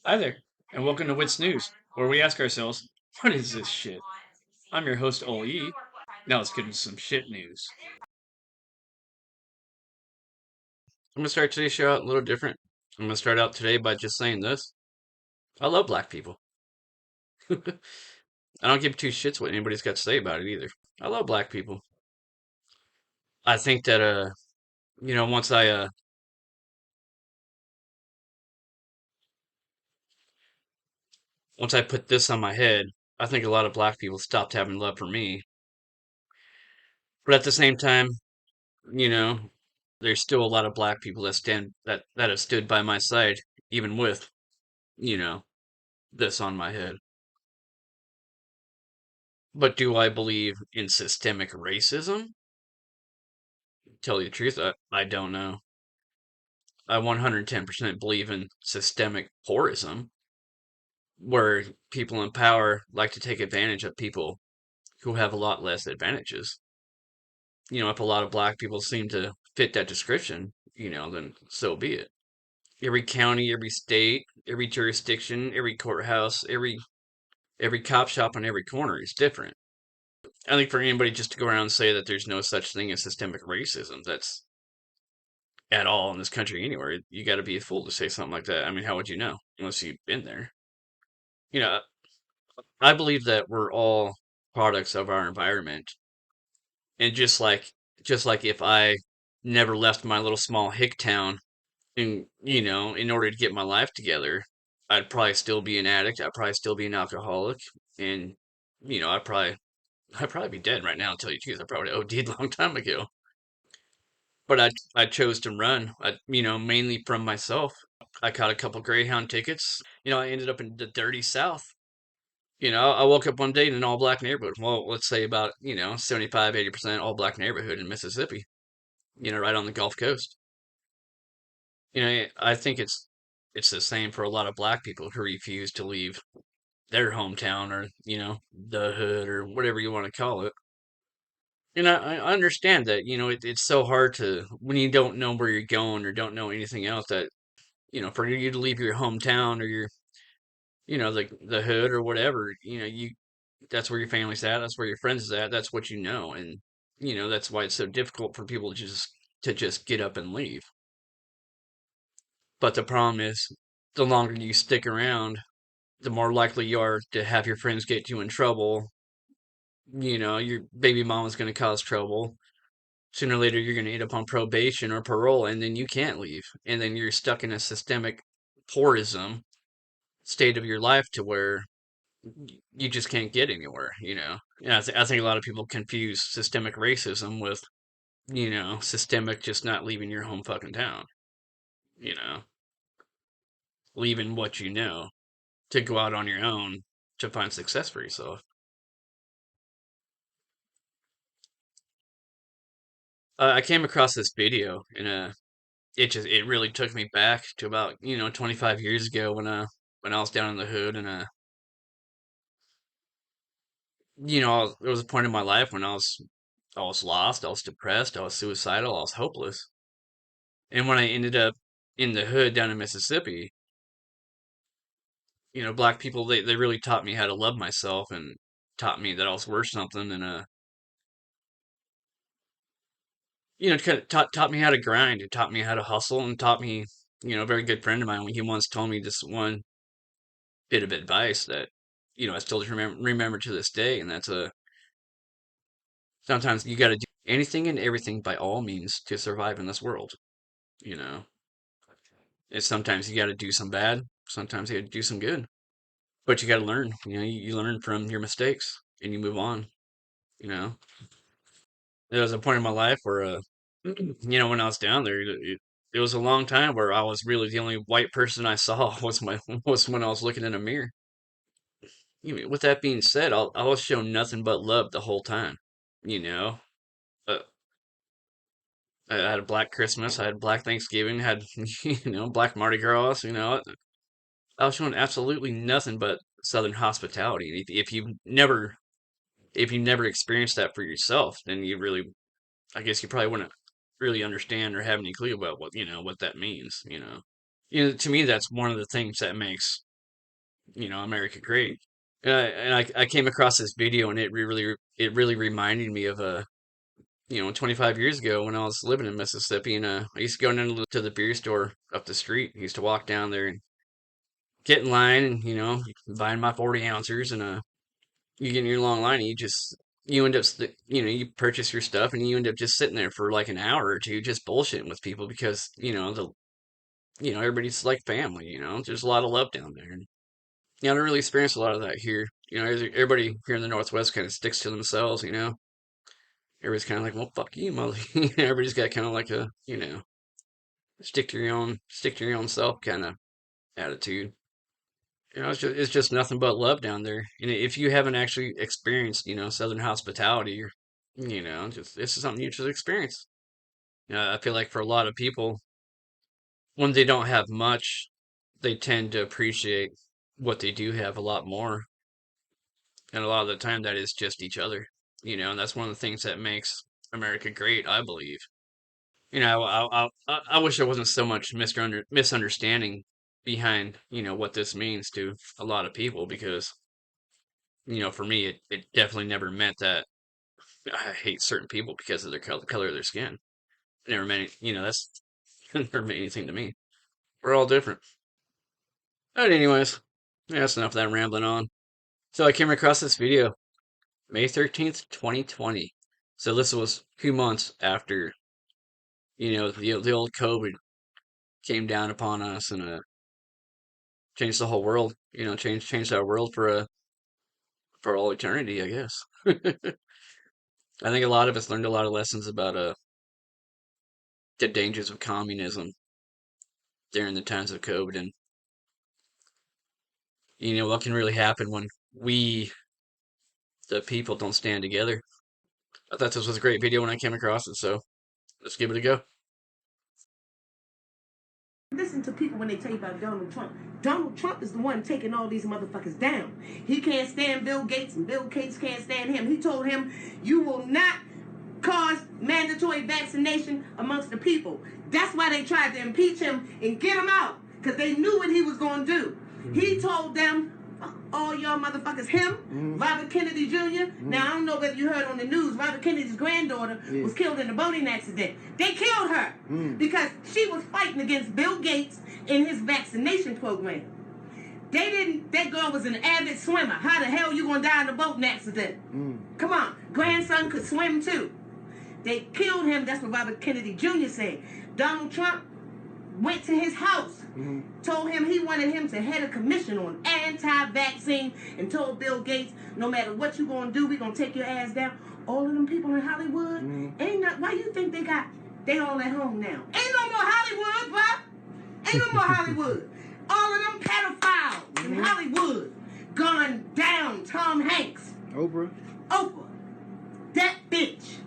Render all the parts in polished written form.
Hi there, and welcome to Wits News, where we ask ourselves, what is this shit? I'm your host, oldy. Now let's get into some shit news. I'm going to start today's show out a little different. I'm going to start out today by just saying this. I love black people. I don't give two shits what anybody's got to say about it either. I love black people. I think that, you know, once I put this on my head, I think a lot of black people stopped having love for me. But at the same time, you know, there's still a lot of black people that have stood by my side, even with, you know, this on my head. But do I believe in systemic racism? Tell you the truth, I don't know. I 110% believe in systemic poorism, where people in power like to take advantage of people who have a lot less advantages. If a lot of black people seem to fit that description, then so be it. Every county, every state, every jurisdiction, every courthouse, every cop shop on every corner is different. I think for anybody just to go around and say that there's no such thing as systemic racism, that's at all in this country anywhere. You got to be a fool to say something like that. I mean, how would you know unless you've been there? You know, I believe that we're all products of our environment, and just like if I never left my little small hick town, and in order to get my life together, I'd probably still be an addict. I'd probably still be an alcoholic, and I'd probably be dead right now. To tell you the truth, I probably OD'd a long time ago. But I chose to run, mainly from myself. I caught a couple Greyhound tickets. I ended up in the dirty South. I woke up one day in an all black neighborhood. Well, let's say about, 75, 80% all black neighborhood in Mississippi, right on the Gulf Coast. I think it's the same for a lot of black people who refuse to leave their hometown or, the hood or whatever you want to call it. I understand that, it's so hard to, when you don't know where you're going or don't know anything else, that, for you to leave your hometown or the hood or whatever, that's where your family's at, that's where your friends is at, that's what you know, and that's why it's so difficult for people to just get up and leave. But the problem is, the longer you stick around, the more likely you are to have your friends get you in trouble. Your baby mama's going to cause trouble. Sooner or later, you're going to end up on probation or parole, and then you can't leave, and then you're stuck in a systemic tourism state of your life to where you just can't get anywhere. Yeah, I think a lot of people confuse systemic racism with, systemic just not leaving your home fucking town, you know, leaving what you know to go out on your own to find success for yourself. I came across this video and it really took me back to about 25 years ago when I was down in the hood and there was a point in my life when I was lost, I was depressed, I was suicidal, I was hopeless. And when I ended up in the hood down in Mississippi, black people they really taught me how to love myself and taught me that I was worth something and kind of taught me how to grind. It taught me how to hustle and taught me, a very good friend of mine when he once told me this one bit of advice that I still remember to this day, and that's sometimes you got to do anything and everything by all means to survive in this world. You know, it's sometimes you got to do some bad, sometimes you got to do some good, but you got to learn. You learn from your mistakes and you move on. You know, there was a point in my life where, when I was down there, it was a long time where I was really the only white person I saw was when I was looking in a mirror. With that being said, I was shown nothing but love the whole time. You know, uh, I had a black Christmas, I had black Thanksgiving, had black Mardi Gras. I was shown absolutely nothing but Southern hospitality. And if you never experienced that for yourself, then I guess you probably wouldn't really understand or have any clue about what that means. To me, that's one of the things that makes America Great. And I came across this video, and it really reminded me of 25 years ago when I was living in Mississippi, and I used to go down to the beer store up the street. I used to walk down there and get in line, and buying my 40 ounces, and you get in your long line, and you end up you purchase your stuff, and you end up just sitting there for like an hour or two, just bullshitting with people because everybody's like family. There's a lot of love down there. And, I don't really experience a lot of that here. Everybody here in the Northwest kind of sticks to themselves. Everybody's kind of like, well, fuck you, mother. Everybody's got kind of like a, stick to your own self kind of attitude. It's just nothing but love down there. And if you haven't actually experienced, Southern hospitality, or, just this is something you should experience. I feel like for a lot of people, when they don't have much, they tend to appreciate what they do have a lot more. And a lot of the time, that is just each other. And that's one of the things that makes America great, I believe. I wish there wasn't so much misunderstanding behind, what this means to a lot of people, because, for me, it definitely never meant that I hate certain people because of their color of their skin. It never meant, that's never meant anything to me. We're all different. But anyways, yeah, that's enough of that rambling on. So I came across this video, May 13th, 2020. So this was 2 months after, the old COVID came down upon us, and changed the whole world. Changed our world for all eternity, I guess. I think a lot of us learned a lot of lessons about the dangers of communism during the times of COVID, and what can really happen when we, the people, don't stand together. I thought this was a great video when I came across it, so let's give it a go. Listen to people when they tell you about Donald Trump. Donald Trump is the one taking all these motherfuckers down. He can't stand Bill Gates, and Bill Gates can't stand him. He told him, you will not cause mandatory vaccination amongst the people. That's why they tried to impeach him and get him out, because they knew what he was going to do. He told them, all y'all motherfuckers, Robert Kennedy Jr. Now, I don't know whether you heard on the news, Robert Kennedy's granddaughter was killed in a boating accident. They killed her because she was fighting against Bill Gates in his vaccination program. That girl was an avid swimmer. How the hell you gonna die in a boating accident? Come on, grandson could swim too. They killed him, that's what Robert Kennedy Jr. said. Donald Trump went to his house, told him he wanted him to head a commission on anti-vaccine, and told Bill Gates, no matter what you gonna do, we gonna take your ass down. All of them people in Hollywood, why you think they all at home now? Ain't no more Hollywood, bro. Ain't no more Hollywood. All of them pedophiles in Hollywood gone down. Tom Hanks. Oprah. That bitch.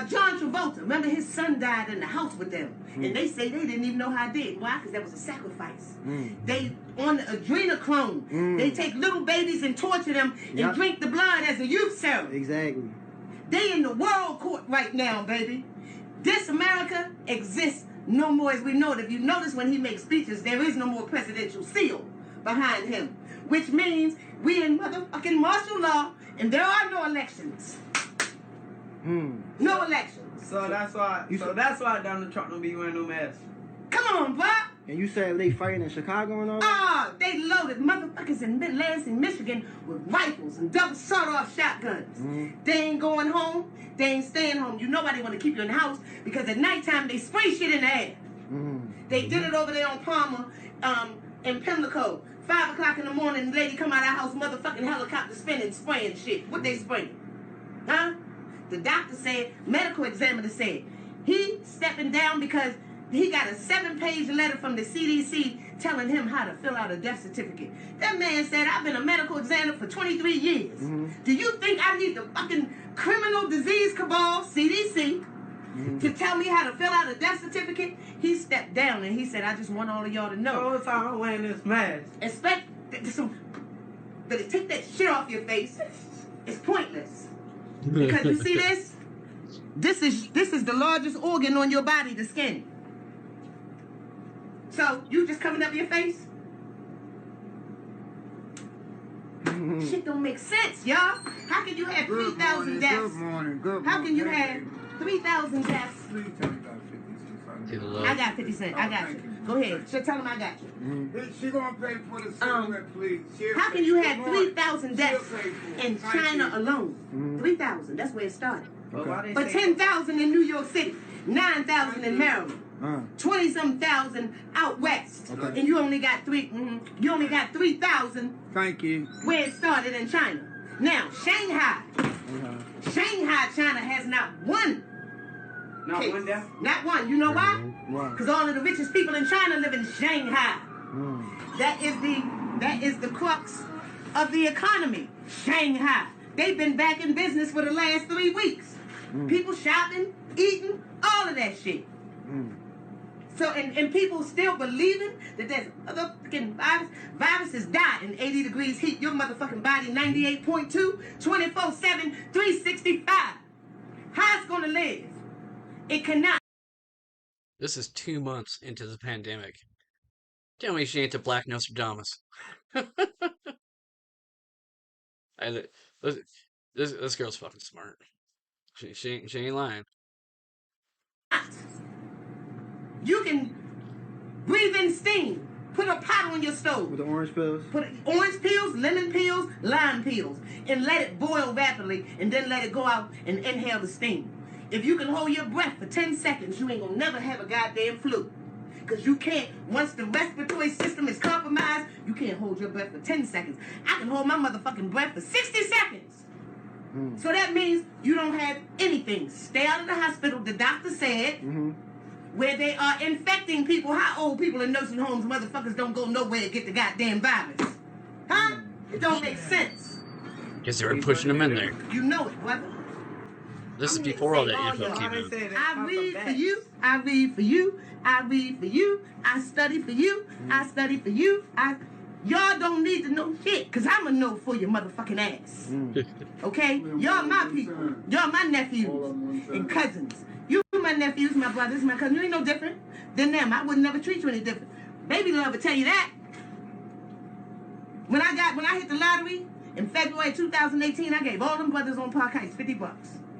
John Travolta. Remember his son died in the house with them. And they say they didn't even know how I did. Why? Because that was a sacrifice. They on the adrenochrome. They take little babies and torture them and drink the blood as a youth serum. Exactly. They in the world court right now, baby. This America exists no more as we know it. If you notice when he makes speeches, there is no more presidential seal behind him. Which means we in motherfucking martial law and there are no elections. No elections. So that's why Donald Trump don't be wearing no mask. Come on, bro. And you said they fighting in Chicago and all that? They loaded motherfuckers in Lansing, Michigan with rifles and double sawed-off shotguns. They ain't going home. They ain't staying home. You know why they want to keep you in the house? Because at nighttime they spray shit in the air. They did it over there on Palmer, in Pimlico. 5 o'clock in the morning, the lady come out of the house, motherfucking helicopter spinning, spraying shit. What they spraying? Huh? The doctor said, medical examiner said, he stepping down because he got a 7-page letter from the CDC telling him how to fill out a death certificate. That man said, I've been a medical examiner for 23 years. Do you think I need the fucking criminal disease cabal, CDC, to tell me how to fill out a death certificate? He stepped down and he said, I just want all of y'all to know. All the time I'm wearing this mask. But take that shit off your face. It's pointless. Because you see this? This is the largest organ on your body, the skin. So you just covering up your face? Shit don't make sense, y'all. How can you have 3,000 deaths? Good morning. How can you have 3,000 deaths? Please tell me about 50 cents. I got 50 cents. I got you. Go ahead. So tell them I got you. She gonna pay for the cigarette, please. How can you have 3,000 deaths in China alone? 3,000. That's where it started. Okay. But 10,000 in New York City, 9,000 in Maryland, 20-some thousand out west, and you only got You only got 3,000. Thank you. Where it started in China. Now Shanghai, China has not one. Not case. one death? Not one. You know why? Why? Because all of the richest people in China live in Shanghai. That is the crux of the economy. Shanghai. They've been back in business for the last 3 weeks. People shopping, eating, all of that shit. So, and people still believing that there's motherfucking viruses die in 80 degrees heat. Your motherfucking body 98.2, 24/7, 365. How it's gonna live? It cannot. This is 2 months into the pandemic. Tell me she ain't the Black Nostradamus. This girl's fucking smart. She ain't lying. You can breathe in steam. Put a pot on your stove. With the orange pills? Put orange peels, lemon peels, lime peels, and let it boil rapidly, and then let it go out and inhale the steam. If you can hold your breath for 10 seconds, you ain't gonna never have a goddamn flu. Because you can't, once the respiratory system is compromised, you can't hold your breath for 10 seconds. I can hold my motherfucking breath for 60 seconds. So that means you don't have anything. Stay out of the hospital, the doctor said, where they are infecting people. How old people in nursing homes, motherfuckers don't go nowhere to get the goddamn virus? Huh? It don't make sense. Guess they were pushing them in there. You know it, brother. This is before all that info Why came they out. say that I pop read up for bats? you. I read for you. I read for you. I study for you. I study for you. Y'all don't need to know shit, because I'm going to know for your motherfucking ass. Okay? Y'all my people. Y'all my nephews and cousins. You my nephews, my brothers, my cousins. You ain't no different than them. I would never treat you any different. Baby love will tell you that. When I hit the lottery in February 2018, I gave all them brothers on Park Heights $50.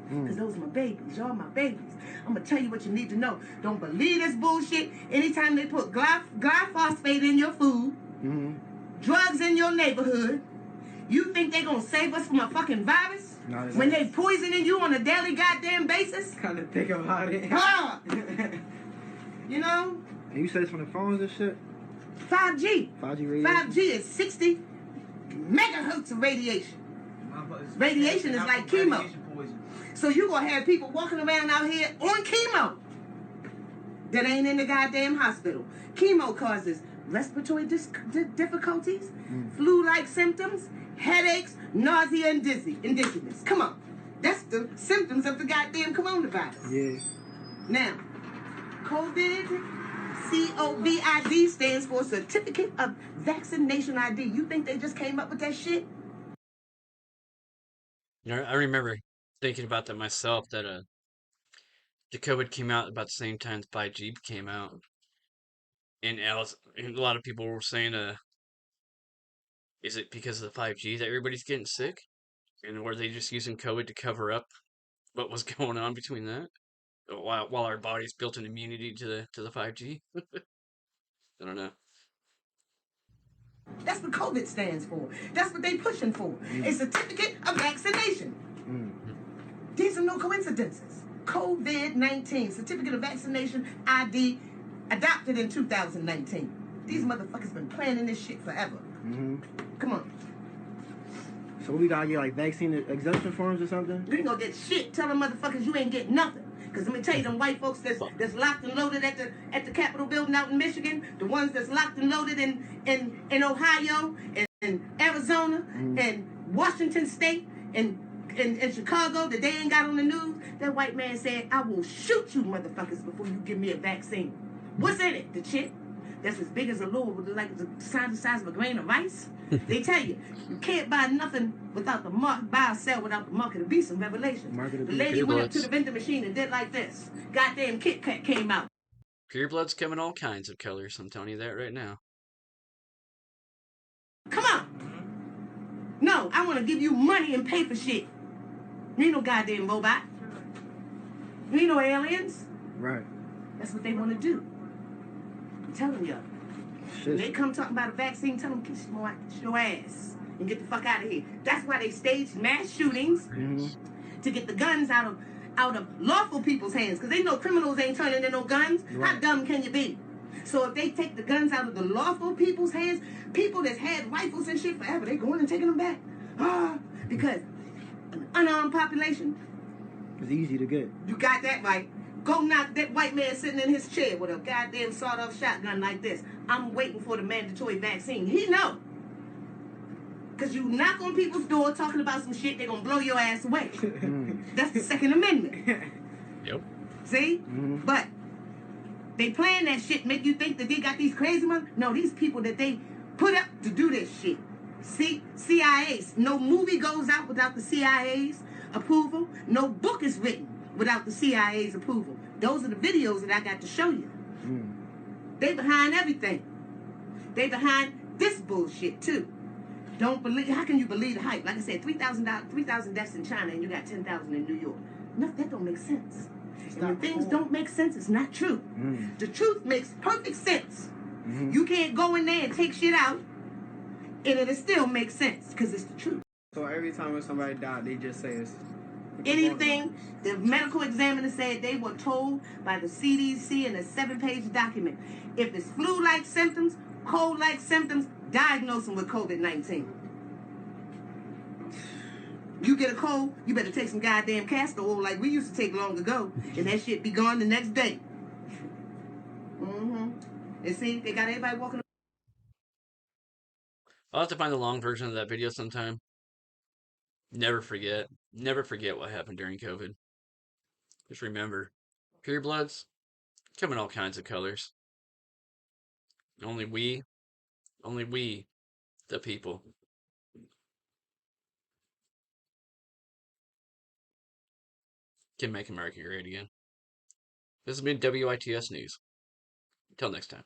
Because those are my babies. Y'all my babies. I'm going to tell you what you need to know. Don't believe this bullshit. Anytime they put glyphosate in your food, drugs in your neighborhood, you think they going to save us from a fucking virus? When they poisoning you on a daily goddamn basis? Kind of think about it. Ah! You know? And you said it's from the phones and shit? 5G. 5G radiation? 5G is 60 megahertz of radiation. Radiation is like chemo. So you gonna have people walking around out here on chemo that ain't in the goddamn hospital. Chemo causes respiratory difficulties, flu-like symptoms, headaches, nausea, and dizziness. Come on. That's the symptoms of the goddamn coronavirus. Yeah. Now, COVID, COVID stands for Certificate of Vaccination ID. You think they just came up with that shit? You know, I remember thinking about that myself, that the COVID came out about the same time the 5G came out. And a lot of people were saying, is it because of the 5G that everybody's getting sick? And were they just using COVID to cover up what was going on between that? While our bodies built an immunity to the 5G? I don't know. That's what COVID stands for. That's what they pushing for. A certificate of vaccination. These are no coincidences. COVID-19, Certificate of Vaccination ID, adopted in 2019. These motherfuckers been planning this shit forever. Come on. So we gotta get like vaccine exemption forms or something? You ain't gonna get shit. Tell them motherfuckers you ain't getting nothing. Because let me tell you, them white folks that's locked and loaded at the Capitol building out in Michigan, the ones that's locked and loaded in Ohio and Arizona and Washington State and Chicago that they ain't got on the news, that white man said, I will shoot you motherfuckers before you give me a vaccine. What's in it? The chip that's as big as a little, like the size of a grain of rice? They tell you, you can't buy nothing without the mark, buy or sell without the mark of the beast. Some revelations. The lady went up to the vending machine and did like this. Goddamn Kit Kat came out. Pure blood's come in all kinds of colors. I'm telling you that right now. Come on. No, want to give you money and pay for shit. You ain't no goddamn robot. You ain't no aliens. Right. That's what they want to do. I'm telling you. When they come talking about a vaccine, tell them, kiss your ass and get the fuck out of here. That's why they staged mass shootings to get the guns out of lawful people's hands, because they know criminals ain't turning in no guns. Right. How dumb can you be? So if they take the guns out of the lawful people's hands, people that's had rifles and shit forever, they going and taking them back. Because an unarmed population. It's easy to get. You got that right. Go knock that white man sitting in his chair with a goddamn sawed-off shotgun like this. I'm waiting for the mandatory vaccine. He know. Because you knock on people's door talking about some shit, they're going to blow your ass away. That's the Second Amendment. Yep. See? But they playing that shit, make you think that they got these crazy ones. No, these people that they put up to do this shit. See? CIA's. No movie goes out without the CIA's approval. No book is written without the CIA's approval. Those are the videos that I got to show you. They behind everything. They behind this bullshit too. Don't believe. How can you believe the hype? Like I said, 3,000 deaths in China and you got 10,000 in New York. No, that don't make sense. And when things don't make sense, it's not true. The truth makes perfect sense. You can't go in there and take shit out and it'll still make sense because it's the truth. So every time when somebody died, they just say it's anything. The medical examiner said they were told by the CDC in a 7-page document, if it's flu-like symptoms, cold-like symptoms, diagnose them with COVID-19. You get a cold, you better take some goddamn castor oil like we used to take long ago, and that shit be gone the next day. And see, they got everybody walking. I'll have to find the long version of that video sometime. Never forget. Never forget what happened during COVID. Just remember, purebloods come in all kinds of colors. Only we, the people, can make America great again. This has been WITS News. Until next time.